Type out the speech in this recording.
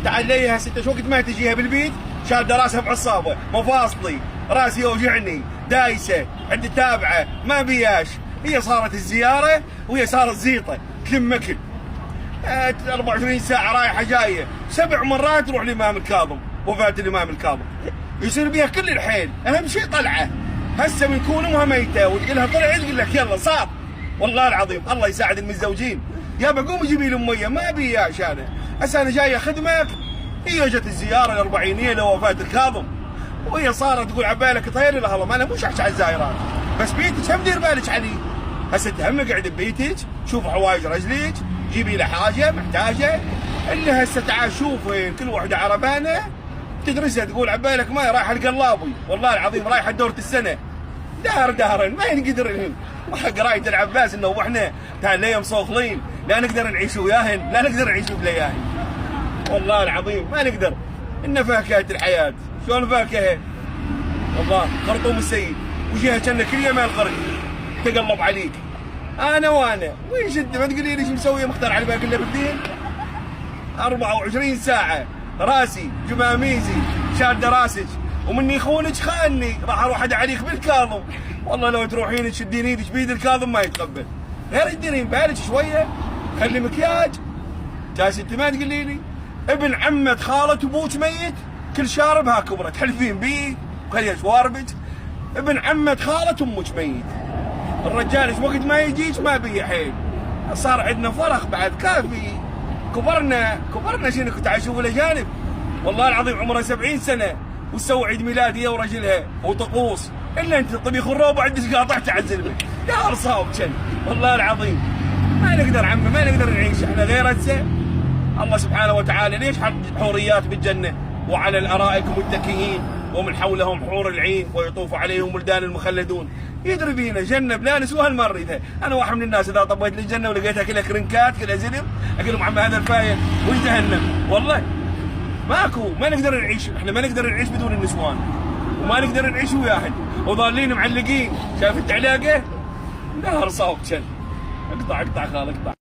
تعال لي هسه شو وقت ما تجيها بالبيت شادة راسها بعصابه، مفاصلي، راسي يوجعني، دايسه، عندي تابعه، ما بياش، هي صارت الزياره وهي صارت زيطه، تلم اكل. 24 ساعه رايحه جايه، 7 مرات تروح الامام الكاظم، وفاه الامام الكاظم. يصير بيها كل الحيل، اهم شيء طلعه. هسه بنكون امها ميته وتقول لها طلعي تقول لك يلا صار. والله العظيم الله يساعد المتزوجين. يابا قوم جيبي لي اميه، ما بياش انا. هسه انا جاي اخدمك. هي جت الزياره الاربعينيه لوفاه الكاظم، وهي صارت تقول عبالك طيري لها الله، انا مو شحش على الزائرات، بس بيتك هم دير بالك عليه. هسه تهم اقعد ببيتك، شوف حوايج رجليك، جيبي له حاجه محتاجه. الا هسه تعال شوف وين كل وحده عربانه تدرسها تقول عبالك ما رايحه القلابي، والله العظيم رايحه دورة السنه. دهرا ما ينقدر لهن. قرايه العباس انه واحنا ليه مصوخلين لا نقدر نعيش وياهن، لا نقدر نعيش بلياهن. والله العظيم ما نقدر. إن فاكهة الحياة، شلون فاكهة؟ والله خرطوم السيد، وجهه كأنه كل يوم القرن تقلب عليك. أنا ويش أنت ما تقولي لي شو مسوي مختار على بالك إلا بالدين؟ 24 ساعة راسي جماميزي شادة راسك، ومني خونك خاني راح اروح ادعي بالكاظم. والله لو تروحين تشدين ايدك بيد الكاظم ما يتقبل. غير تديرين بالك شويه، خلي مكياج. جالس انت ما تقولي لي ابن عمة خالة ابوك ميت، كل شاربها كبرت تحلفين بيه وخليها شواربك. ابن عمة خالة امك ميت. الرجال ايش وقت ما يجيك ما بيه حيل. صار عندنا فرح بعد كافي. كبرنا شنو كنت اشوف الاجانب. والله العظيم عمرها 70 سنه وتسوي عيد ميلاد هي ورجلها وطقوس، الا انت طبيخ الروب عندك قاطعته على الزلمه. يا ارصاوب كن والله العظيم ما نقدر عمي، ما نقدر نعيش احنا غير هسه. الله سبحانه وتعالى ليش حط حوريات بالجنه وعلى الارائك متكئين ومن حولهم حور العين ويطوف عليهم ولدان المخلدون. يدري بينا جنه بلا نسوها المريضه. انا واحد من الناس اذا طبيت لي الجنه ولقيتها كلها كرنكات كلها زلم اقول لهم عمي هذا الفايل وش جهنم. والله ماكو، ما نقدر نعيش، احنا ما نقدر نعيش بدون النسوان وما نقدر نعيش وياهن وظالين معلقين. شايف انت علاقه؟ نهر صوب كن. اقطع خال اقطع.